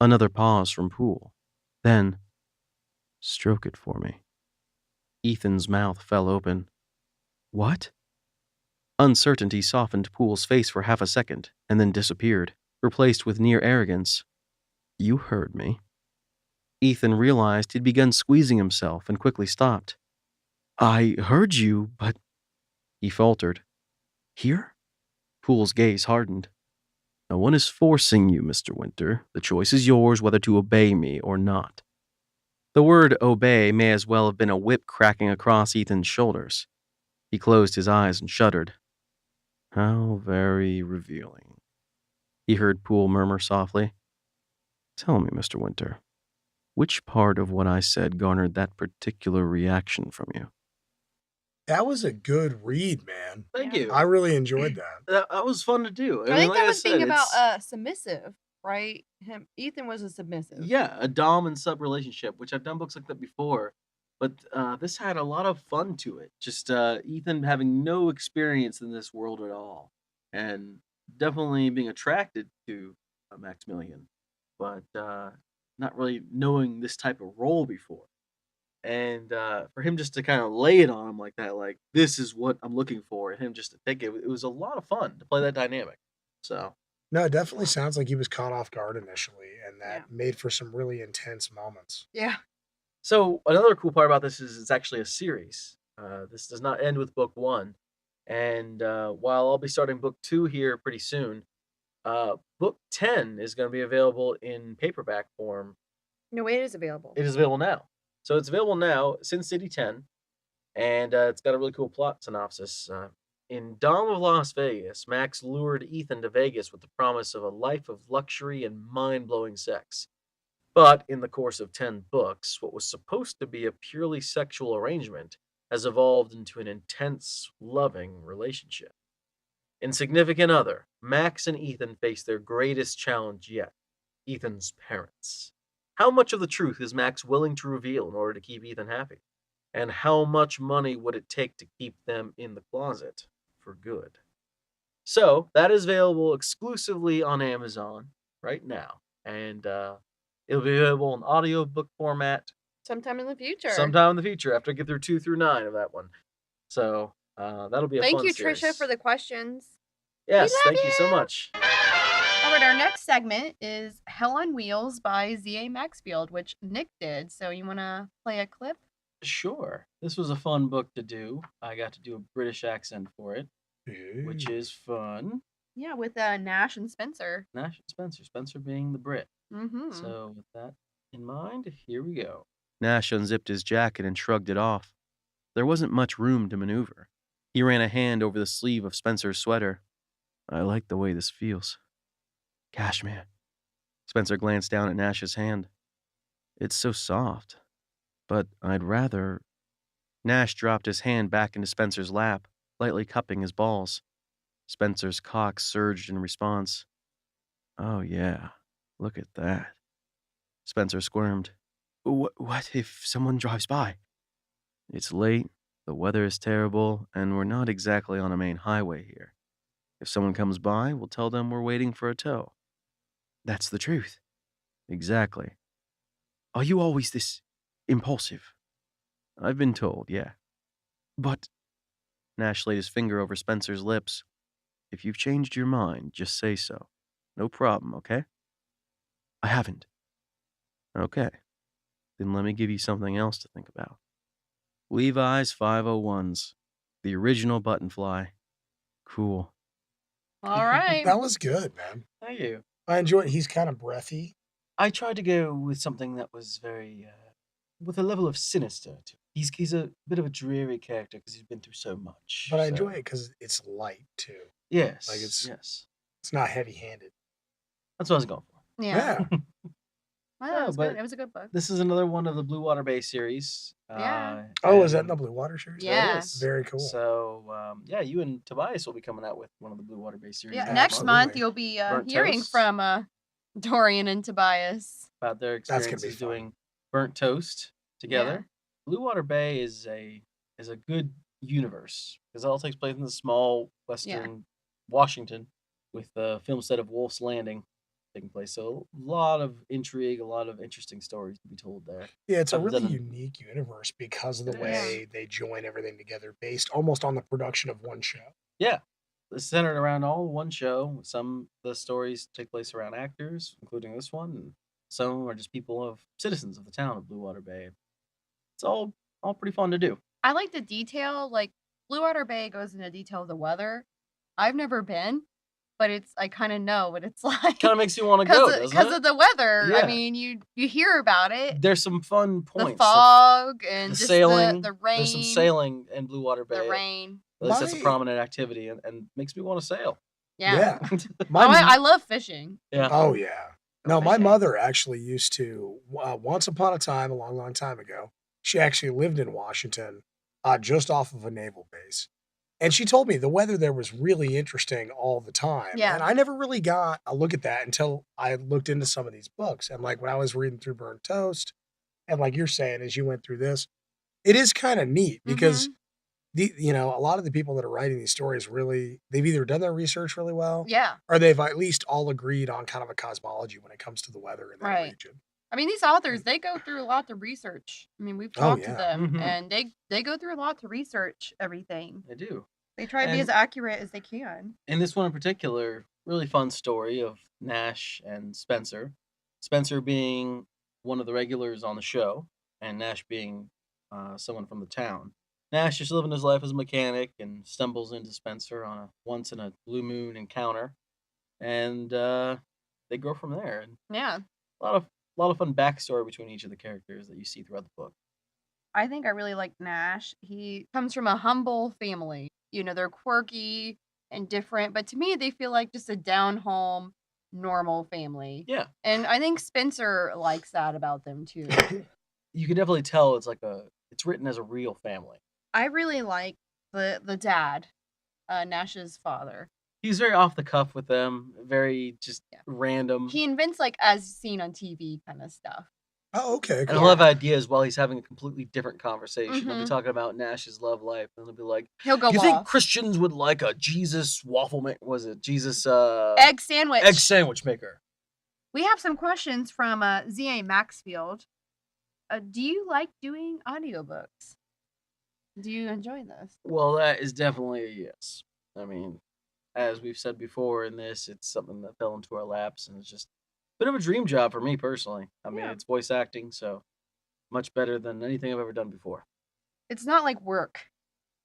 Another pause from Poole. Then, stroke it for me. Ethan's mouth fell open. What? Uncertainty softened Poole's face for half a second, and then disappeared, replaced with near arrogance. You heard me. Ethan realized he'd begun squeezing himself and quickly stopped. I heard you, but... He faltered. Here? Poole's gaze hardened. No one is forcing you, Mr. Winter. The choice is yours whether to obey me or not. The word obey may as well have been a whip cracking across Ethan's shoulders. He closed his eyes and shuddered. How very revealing, he heard Poole murmur softly. Tell me, Mr. Winter, which part of what I said garnered that particular reaction from you? That was a good read, man. Thank Yeah. you. I really enjoyed that. That was fun to do. I think like that I was said, being about it's- submissive, right? Ethan was a submissive. Yeah, a dom and sub relationship, which I've done books like that before, but this had a lot of fun to it. Just Ethan having no experience in this world at all, and definitely being attracted to Maximilian, but not really knowing this type of role before. And for him just to kind of lay it on him like that, like this is what I'm looking for, and him just to take it, it was a lot of fun to play that dynamic. So No, it definitely sounds like he was caught off guard initially, and that Yeah. made for some really intense moments. Yeah. So another cool part about this is it's actually a series. This does not end with book 1, and while I'll be starting book 2 here pretty soon, book 10 is going to be available in paperback form. No, it is available. It is available now. So it's available now, Sin City 10, and it's got a really cool plot synopsis. In Dawn of Las Vegas, Max lured Ethan to Vegas with the promise of a life of luxury and mind-blowing sex. But in the course of 10 books, what was supposed to be a purely sexual arrangement has evolved into an intense, loving relationship. In Significant Other, Max and Ethan face their greatest challenge yet, Ethan's parents. How much of the truth is Max willing to reveal in order to keep Ethan happy? And how much money would it take to keep them in the closet for good? So, that is available exclusively on Amazon right now. And it'll be available in audiobook format Sometime in the future. sometime in the future after I get through 2 through 9 of that one. So, that'll be a Thank fun you, series. Trisha, for the questions. Yes, love thank you so you. much. All right, our next segment is Hell on Wheels by Z.A. Maxfield, which Nick did. So you want to play a clip? Sure. This was a fun book to do. I got to do a British accent for it, which Ooh. is fun. Yeah, with Nash and Spencer. Nash and Spencer, Spencer being the Brit. Mm-hmm. So, with that in mind, here we go. Nash unzipped his jacket and shrugged it off. There wasn't much room to maneuver. He ran a hand over the sleeve of Spencer's sweater. I like the way this feels. Cashmere. Spencer glanced down at Nash's hand. It's so soft, but I'd rather... Nash dropped his hand back into Spencer's lap, lightly cupping his balls. Spencer's cock surged in response. Oh yeah, look at that. Spencer squirmed. What if someone drives by? It's late, the weather is terrible, and we're not exactly on a main highway here. If someone comes by, we'll tell them we're waiting for a tow. That's the truth. Exactly. Are you always this impulsive? I've been told, yeah. But... Nash laid his finger over Spencer's lips. If you've changed your mind, just say so. No problem, okay? I haven't. Okay. Then let me give you something else to think about. Levi's 501s. The original button fly. Cool. All right. That was good, man. Thank you. I enjoyed it. He's kind of breathy. I tried to go with something that was very, with a level of sinister to it. He's a bit of a dreary character because he's been through so much. But I so- enjoy it because it's light too. Yes. Like, it's- yes. It's not heavy-handed. That's what I was going for. Yeah. Yeah. Well, Yeah, that was but- good. It was a good book. This is another one of the Blue Water Bay series. Yeah. Oh, is that in and- the Blue Water series? So it Yeah. is. Very cool. So, yeah, you and Tobias will be coming out with one of the Blue Water Bay series. Yeah, next next month month Absolutely. you'll be Burnt hearing toast. from Dorian and Tobias. about their That's gonna be experiences fun. doing burnt toast together. Blue Water Bay is a good universe because it all takes place in the small western Washington with the film set of Wolf's Landing taking place. So a lot of intrigue, a lot of interesting stories to be told there. Yeah, it's a Other really than- unique universe because of the It way they join everything together based almost on the production of one show. It's centered around all one show. Some of the stories take place around actors, including this one, and some are just citizens of the town of Blue Water Bay. It's all pretty fun to do. I like the detail. Like Blue Water Bay goes into detail of the weather. I've never been, but I kind of know what it's like. Kind of makes you want to go, doesn't Because it? of the weather. Yeah. I mean, you hear about it. There's some fun points. The fog and the just sailing. the rain. There's some sailing in Blue Water Bay. The rain. At least that's a prominent activity and makes me want to sail. Yeah. Yeah. I love fishing. Yeah. Oh, yeah. No, my fishing. mother actually used to, once upon a time, a long, long time ago, she actually lived in Washington, just off of a naval base. And she told me the weather there was really interesting all the time. Yeah. And I never really got a look at that until I looked into some of these books. And like when I was reading through Burnt Toast, and like you're saying, as you went through this, it is kind of neat because a lot of the people that are writing these stories really, they've either done their research really well, Yeah. or they've at least all agreed on kind of a cosmology when it comes to the weather in that Right. region. I mean, these authors, they go through a lot to research. I mean, we've talked to them, and they go through a lot to research everything. They do. They try to be as accurate as they can. In this one in particular, really fun story of Nash and Spencer. Spencer being one of the regulars on the show, and Nash being someone from the town. Nash is living his life as a mechanic and stumbles into Spencer on a once in a blue moon encounter, and they grow from there. And Yeah. a lot of fun backstory between each of the characters that you see throughout the book. I think I really like Nash. He comes from a humble family. They're quirky and different, but to me, they feel like just a down-home, normal family. Yeah. And I think Spencer likes that about them, too. You can definitely tell it's written as a real family. I really like the dad, Nash's father. He's very off the cuff with them, very just random. He invents as seen on TV kind of stuff. Oh, okay. And Cool. he'll have ideas while he's having a completely different conversation. He'll be talking about Nash's love life, and he'll be like, He'll go "You off. think Christians would like a Jesus waffle maker? Was it Jesus Egg sandwich. egg sandwich maker?" We have some questions from Z.A. Maxfield. Do you like doing audiobooks? Do you enjoy this? Well, that is definitely a yes. I mean, as we've said before in this, it's something that fell into our laps, and it's just a bit of a dream job for me personally. I mean, it's voice acting, so much better than anything I've ever done before. It's not like work.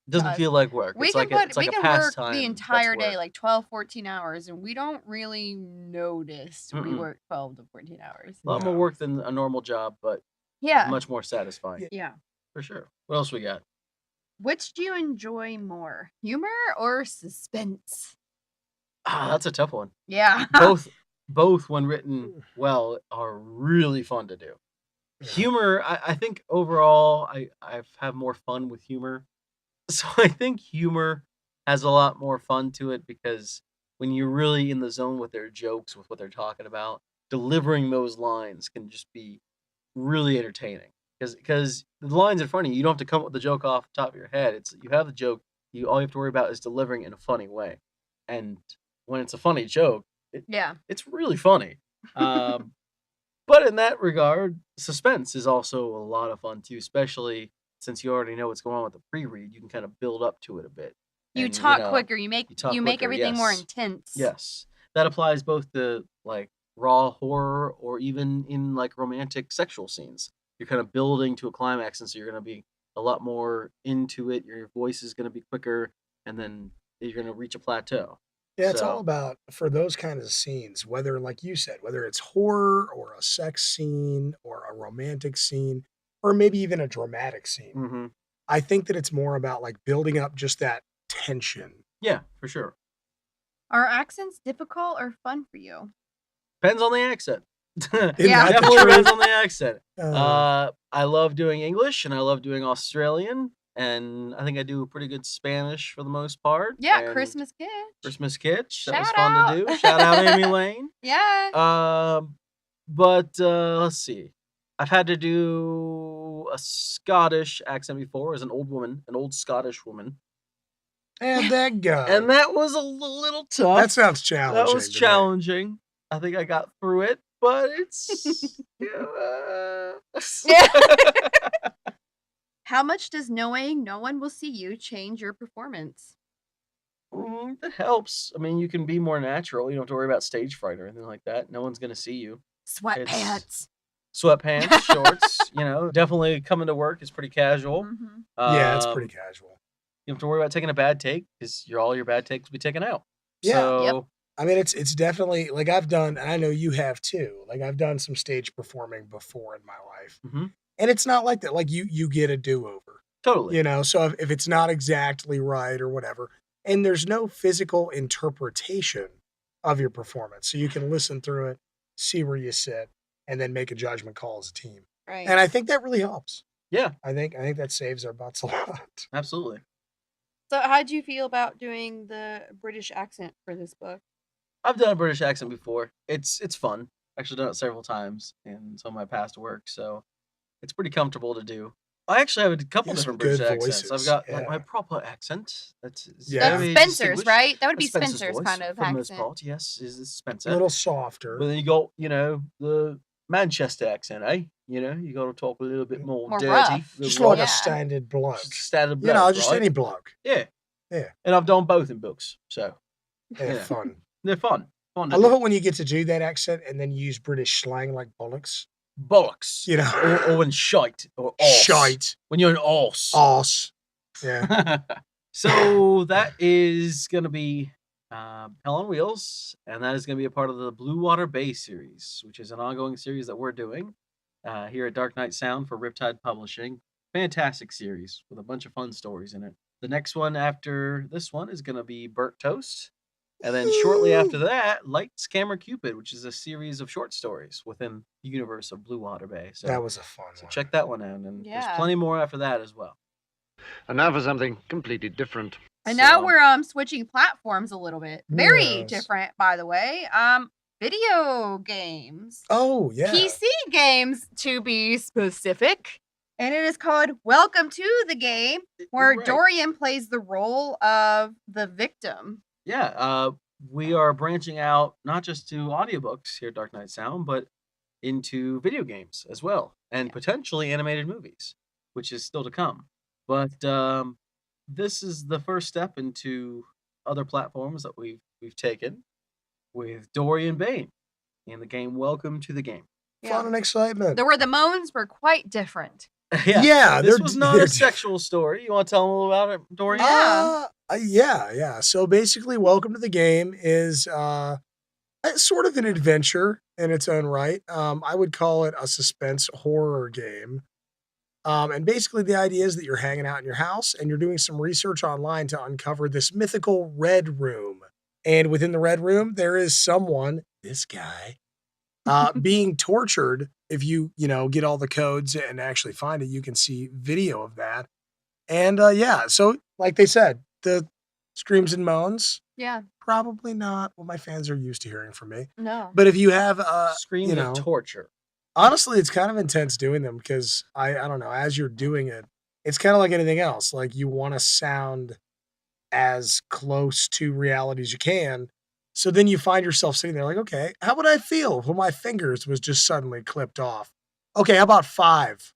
It doesn't feel like work. We It's can, like a work pastime. the entire that's day, work. like 12, 14 hours, and we don't really notice we work 12 to 14 hours. A lot more work than a normal job, but Yeah. much more satisfying. Yeah. For sure. What else we got? Which do you enjoy more, humor or suspense? That's a tough one. Yeah. Both when written well are really fun to do. Humor, I think overall I've had more fun with humor. So I think humor has a lot more fun to it because when you're really in the zone with their jokes, with what they're talking about, delivering those lines can just be really entertaining. Because the lines are funny. You don't have to come up with the joke off the top of your head. You have the joke. All you have to worry about is delivering it in a funny way. And when it's a funny joke, it's really funny. But in that regard, suspense is also a lot of fun too, especially since you already know what's going on with the pre-read. You can kind of build up to it a bit. You And, talk quicker. You make quicker, everything more yes. intense. Yes. That applies both to like raw horror or even in like romantic sexual scenes. You're kind of building to a climax, and so you're going to be a lot more into it. Your voice is going to be quicker, and then you're going to reach a plateau. Yeah, it's So- all about, for those kind of scenes, whether, like you said, whether it's horror or a sex scene or a romantic scene or maybe even a dramatic scene. Mm-hmm. I think that it's more about like building up just that tension. Yeah, for sure. Are accents difficult or fun for you? Depends on the accent. Isn't Yeah. that the Definitely truth? depends on the accent. Uh, I love doing English and I love doing Australian, and I think I do pretty good Spanish for the most part. Yeah, and Christmas Kitsch. Christmas Kitsch. That was Shout fun out. to do. Shout out Amy Lane. Yeah. But let's see. I've had to do a Scottish accent before as an old Scottish woman. and that guy. And that was a little tough. That sounds challenging. That was to me. challenging. I think I got through it, but it's... How much does knowing no one will see you change your performance? That helps. I mean, you can be more natural. You don't have to worry about stage fright or anything like that. No one's going to see you. Sweatpants. Sweatpants, shorts, definitely coming to work is pretty casual. Mhm. Yeah, it's pretty casual. You don't have to worry about taking a bad take because all your bad takes will be taken out. Yeah. So Yep. I mean, it's definitely like I've done, and I know you have too. Like I've done some stage performing before in my life, and it's not like that. Like you get a do over, Totally. So if it's not exactly right or whatever, and there's no physical interpretation of your performance, so you can listen through it, see where you sit, and then make a judgment call as a team. Right. And I think that really helps. Yeah, I think that saves our butts a lot. absolutely. So, how'd you feel about doing the British accent for this book? I've done a British accent before. It's fun. Actually done it several times in some of my past work, so it's pretty comfortable to do. I actually have a couple You have some different British good accents. I've voices, got yeah. like my proper accent. That's Yeah. That's very Spencer's, distinguished. right? That would be That's Spencer's voice kind of for the most accent. part. Yes, is Spencer. A little softer. But then you got, the Manchester accent, eh? You got to talk a little bit more, More dirty. rough. Just little like Yeah. a standard bloke. Just standard bloke, Just right? any bloke. Yeah. Yeah. And I've done both in books, so They're Yeah. fun. they're fun. Fun to I love do. it when you get to do that accent and then use British slang like bollocks. Bollocks. You know, Or when shite. Or arse. shite, When you're an arse. arse. Yeah. So that is going to be Hell on Wheels, and that is going to be a part of the Blue Water Bay series, which is an ongoing series that we're doing here at Dark Knight Sound for Riptide Publishing. Fantastic series with a bunch of fun stories in it. The next one after this one is going to be Burnt Toast. And then shortly after that, Lights, Camera, Cupid, which is a series of short stories within the universe of Blue Water Bay. So, That was a fun so one. check that one out. And Yeah. there's plenty more after that as well. And now for something completely different. And now So- we're switching platforms a little bit. Very Yes. different, by the way. Video games. Oh, yeah. PC games, to be specific. And it is called Welcome to the Game, where Right. Dorian plays the role of the victim. Yeah, we are branching out not just to audiobooks here at Dark Knight Sound, but into video games as well, and potentially animated movies, which is still to come. But this is the first step into other platforms that we've taken with Dorian Bane in the game Welcome to the Game. Fun and excitement. Where the moans were quite different. Yeah, this they're- was not they're a sexual story. You want to tell them a little about it, Dorian? Yeah. So basically, Welcome to the Game is sort of an adventure in its own right. I would call it a suspense horror game. And basically, the idea is that you're hanging out in your house and you're doing some research online to uncover this mythical red room. And within the red room, there is someone, this guy, being tortured. If you get all the codes and actually find it, you can see video of that. And so like they said, the screams and moans, Yeah. probably not what my fans are used to hearing from me. No. But if you have Screams of torture. honestly, it's kind of intense doing them because I don't know, as you're doing it, it's kind of like anything else. Like you want to sound as close to reality as you can. So then you find yourself sitting there like, okay, how would I feel if one of my fingers was just suddenly clipped off? Okay, how about 5?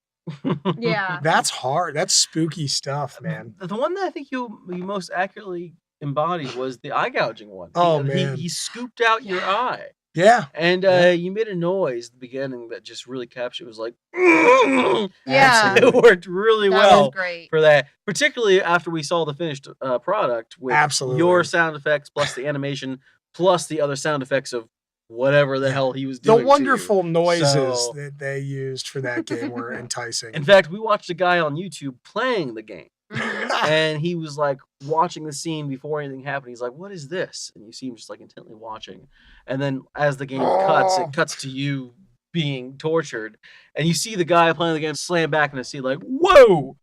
Yeah. That's hard. That's spooky stuff, man. The one that I think you most accurately embodied was the eye gouging one. Oh, He- man. He scooped out your eye. Yeah. And Yeah. you made a noise at the beginning that just really captured. It was like, Yeah. Absolutely. it worked really That well was great. for that. Particularly after we saw the finished product with Absolutely. your sound effects plus the animation plus the other sound effects of whatever the hell he was The doing. to you. wonderful noises So- that they used for that game were enticing. In fact, we watched a guy on YouTube playing the game. Mhm. And he was like watching the scene before anything happened. He's like, "What is this?" And you see him just like intently watching. And then as the game cuts, it cuts to you being tortured, and you see the guy playing the game slam back in his seat, like, "Whoa,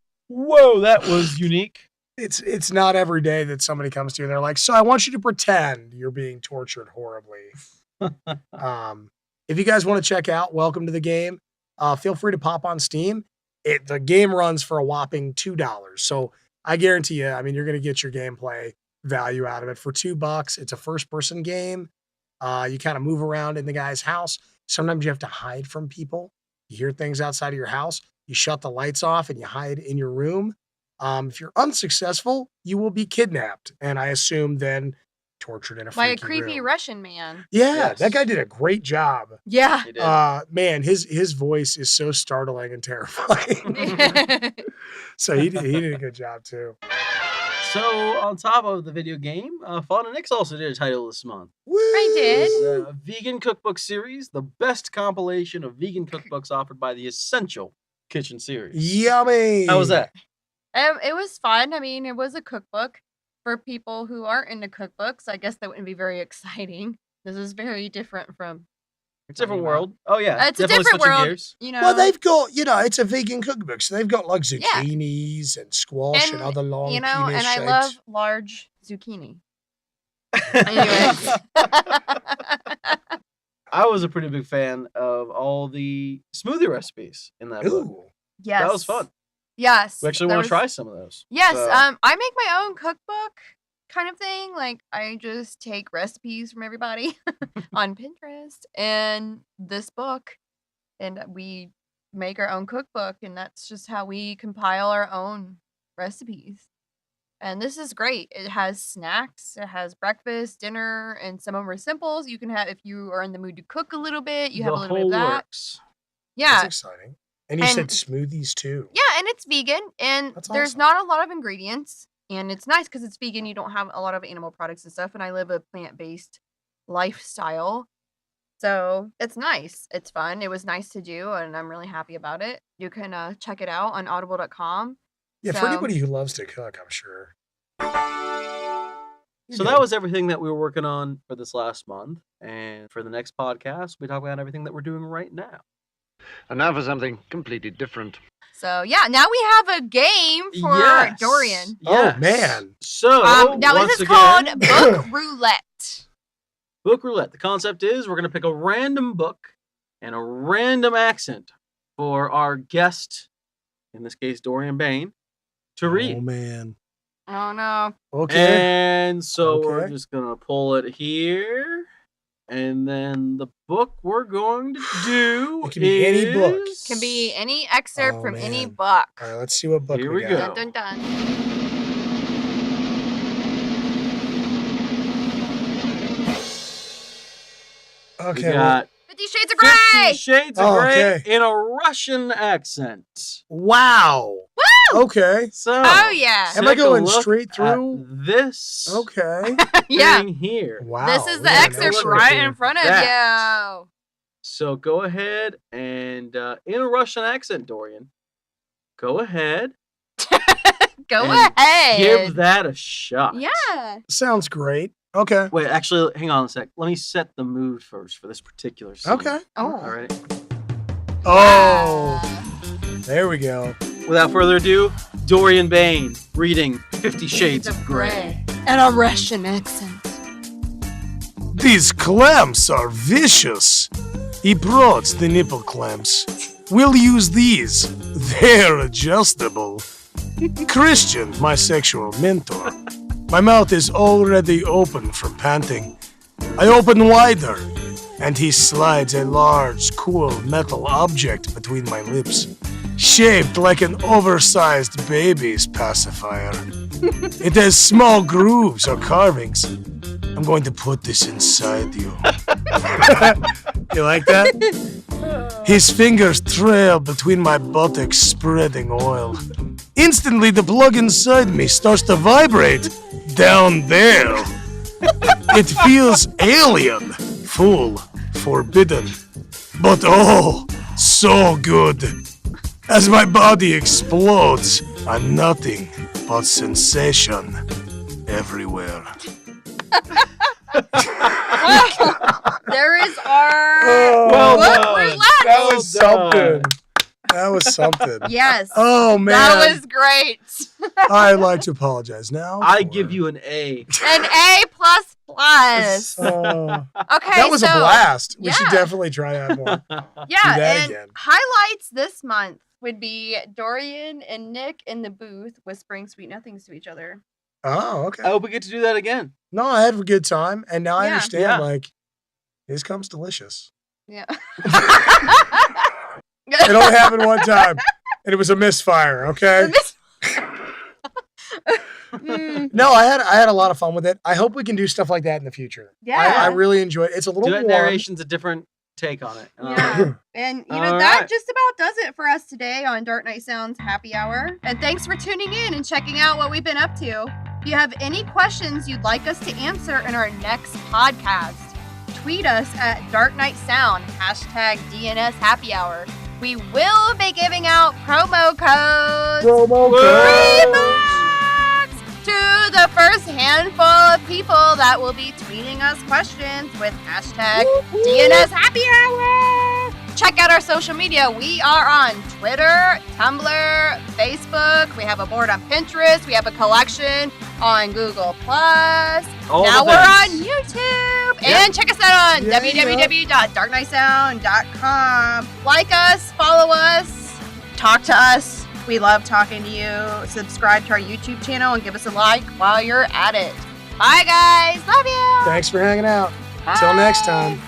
that was unique." It's not every day that somebody comes to you and they're like, so I want you to pretend you're being tortured horribly. If you guys want to check out Welcome to the Game, feel free to pop on Steam. The game runs for a whopping $2. So I guarantee you, I mean, you're going to get your gameplay value out of it for $2. It's a first-person game. You kind of move around in the guy's house. Sometimes you have to hide from people. You hear things outside of your house. You shut the lights off and you hide in your room. If you're unsuccessful, you will be kidnapped. And I assume then tortured in a By a freaky creepy room. Russian man. Yeah, Yes. that guy did a great job. Yeah. He did. Man, his voice is so startling and terrifying. So he did a good job too. So, on top of the video game, Fauna Nix also did a title this month. Woo! I did. It's a vegan cookbook series, the best compilation of vegan cookbooks offered by the Essential Kitchen series. Yummy. How was that? It was fun. I mean, it was a cookbook for people who aren't into cookbooks. I guess that wouldn't be very exciting. This is very different from. It's a different world. Oh, yeah. It's a definitely different switching world. gears. You know. Well, they've got, it's a vegan cookbook, so they've got like zucchinis and squash and other long and penis I shapes. love large zucchini. Anyways. I was a pretty big fan of all the smoothie recipes in that book. Ooh. Yes. That was fun. Yes. We actually want to try some of those. Yes. So- I make my own cookbook kind of thing. Like, I just take recipes from everybody on Pinterest and this book, and we make our own cookbook, and that's just how we compile our own recipes. And this is great. It has snacks, it has breakfast, dinner, and some of them are simples. You can have, if you are in the mood to cook a little bit, you have a The little bit of whole that. works. Yeah. That's exciting. And you said And- smoothies too. Yeah, and it's vegan, and That's there's awesome. not a lot of ingredients, and it's nice because it's vegan. You don't have a lot of animal products and stuff, and I live a plant-based lifestyle, so it's nice. It's fun. It was nice to do, and I'm really happy about it. You can check it out on audible.com. Yeah, for So- anybody who loves to cook, I'm sure. So that was everything that we were working on for this last month. And for the next podcast, we talk about everything that we're doing right now. And now for something completely different. So yeah, now we have a game for Yes. Dorian. Oh, Yes. man. So Now once this is again, called Book Roulette. Book Roulette. The concept is we're going to pick a random book and a random accent for our guest, in this case Dorian Bane, to read. Oh, man. Oh no. Okay. And so we're Okay. just going to pull it here. And then the book we're going to do It can be any book. is- Can be any excerpt Oh, from any man. book. All right, let's see what book Here we we got. go. Dun dun dun. We Okay. got 50 Shades of 50 Grey. Shades of Oh, Grey okay. in a Russian accent. Wow. Woo! Okay. So, Oh yeah. Am I take a going look straight at through? this Okay. Yeah. thing here. Wow. This is we the got an excerpt excerpt right here. in front of That. you. So go ahead and in a Russian accent, Dorian, go ahead. Go and ahead. Give that a shot. Yeah. Sounds great. Okay. Wait, actually, hang on a sec. Let me set the mood first for this particular scene. Okay. Oh. All right. Oh, there we go. Without further ado, Dorian Bane reading 50 Shades of Grey. And a Russian accent. These clamps are vicious. He brought the nipple clamps. We'll use these. They're adjustable. Christian, my sexual mentor. My mouth is already open from panting. I open wider, and he slides a large, cool metal object between my lips, shaped like an oversized baby's pacifier. It has small grooves or carvings. I'm going to put this inside you. You like that? His fingers trail between my buttocks, spreading oil. Instantly, the plug inside me starts to vibrate. Down there. It feels alien, full, forbidden, but oh, so good. As my body explodes, I'm nothing but sensation everywhere. There is our Oh, Well book done. roulette. that was Well done. something. That was something. Yes. Oh man, That was great. I'd like to apologize now. I for- give you an A. An A plus plus. Oh, Okay, that was so a blast. We should yeah. definitely try that more. yeah, that and again. highlights this month would be Dorian and Nick in the booth whispering sweet nothings to each other. Oh, okay. I hope we get to do that again. No, I had a good time, and now I Yeah. understand. Yeah. Like, his comes delicious. Yeah. It only happened one time, and it was a misfire. Okay. Mm, No, I had a lot of fun with it. I hope we can do stuff like that in the future. Yeah. I really enjoy it. It's a little Duet warm. narration's a different take on it. Yeah. And you know All that right. just about does it for us today on Dark Knight Sounds Happy Hour. And thanks for tuning in and checking out what we've been up to. If you have any questions you'd like us to answer in our next podcast, tweet us at Dark Knight Sound, #DNS Happy Hour. We will be giving out promo codes. Free books to the first handful of people that will be tweeting us questions with #DNS Happy Hour. Check out our social media. We are on Twitter, Tumblr, Facebook. We have a board on Pinterest. We have a collection on Google+. Now we're on YouTube. And check us out on www.darknightsound.com. Like us, follow us, talk to us. We love talking to you. Subscribe to our YouTube channel and give us a like while you're at it. Bye, guys. Love you. Thanks for hanging out. Till next time.